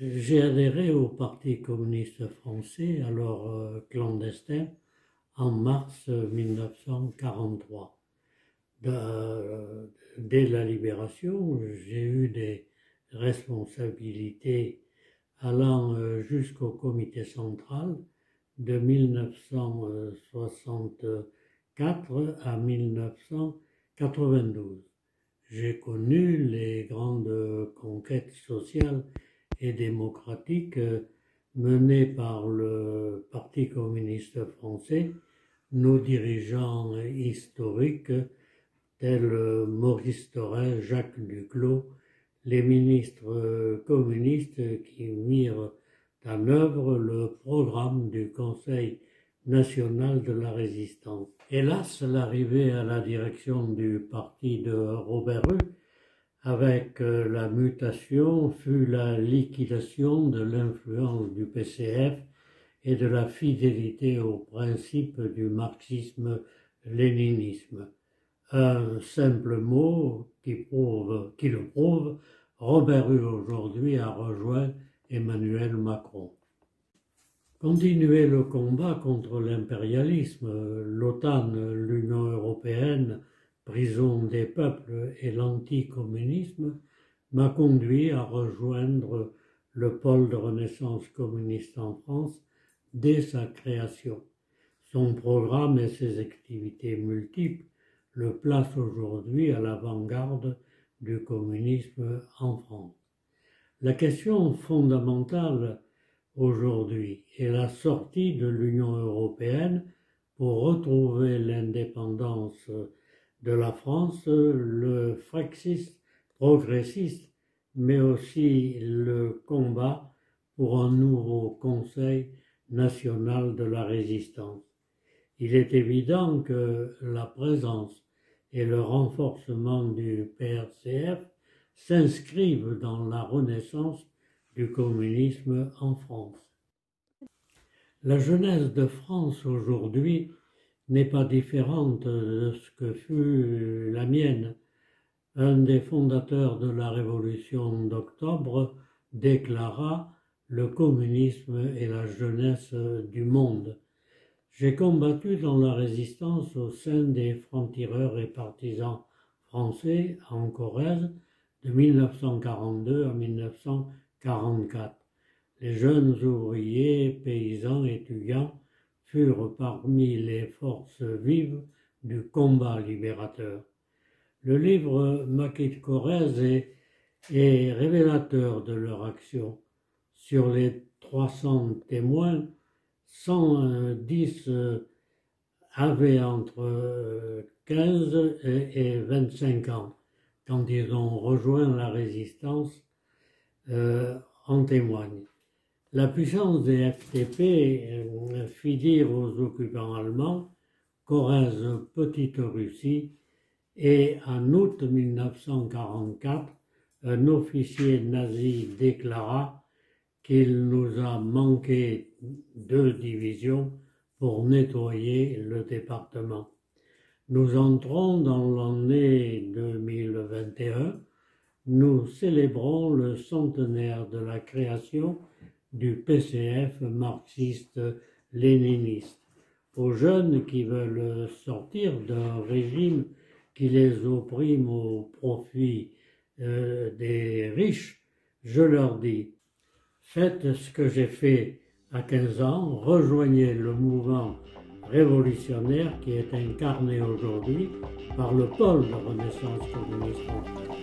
J'ai adhéré au Parti communiste français, alors clandestin, en mars 1943. Dès la libération, j'ai eu des responsabilités allant jusqu'au comité central de 1964 à 1992. J'ai connu les grandes conquêtes sociales et démocratiques menées par le Parti communiste français, nos dirigeants historiques tels Maurice Thorez, Jacques Duclos, les ministres communistes qui mirent en œuvre le programme du Conseil national de la résistance. Hélas, l'arrivée à la direction du parti de Robert Rue avec la mutation fut la liquidation de l'influence du PCF et de la fidélité aux principes du marxisme-léninisme. Un simple mot qui le prouve, Robert Rue aujourd'hui a rejoint Emmanuel Macron. Continuer le combat contre l'impérialisme, l'OTAN, l'Union européenne, prison des peuples et l'anticommunisme m'a conduit à rejoindre le pôle de renaissance communiste en France dès sa création. Son programme et ses activités multiples le placent aujourd'hui à l'avant-garde du communisme en France. La question fondamentale aujourd'hui est la sortie de l'Union européenne pour retrouver l'indépendance de la France, le Frexit progressiste, mais aussi le combat pour un nouveau Conseil national de la résistance. Il est évident que la présence et le renforcement du PRCF s'inscrivent dans la renaissance du communisme en France. La jeunesse de France aujourd'hui n'est pas différente de ce que fut la mienne. Un des fondateurs de la Révolution d'octobre déclara « Le communisme est la jeunesse du monde ». J'ai combattu dans la résistance au sein des francs-tireurs et partisans français en Corrèze de 1942 à 1944. Les jeunes ouvriers, paysans, étudiants furent parmi les forces vives du combat libérateur. Le livre Maquis de Corrèze est révélateur de leur action. Sur les 300 témoins, 110 avaient entre 15 et 25 ans quand ils ont rejoint la résistance, en témoigne. La puissance des FTP fit dire aux occupants allemands « Corrèze, petite Russie » et en août 1944, un officier nazi déclara qu'il nous a manqué 2 divisions pour nettoyer le département. Nous entrons dans l'année 2021, nous célébrons le centenaire de la création du PCF marxiste-léniniste. Aux jeunes qui veulent sortir d'un régime qui les opprime au profit des riches, je leur dis « Faites ce que j'ai fait à 15 ans, rejoignez le mouvement révolutionnaire qui est incarné aujourd'hui par le pôle de renaissance communiste en France. »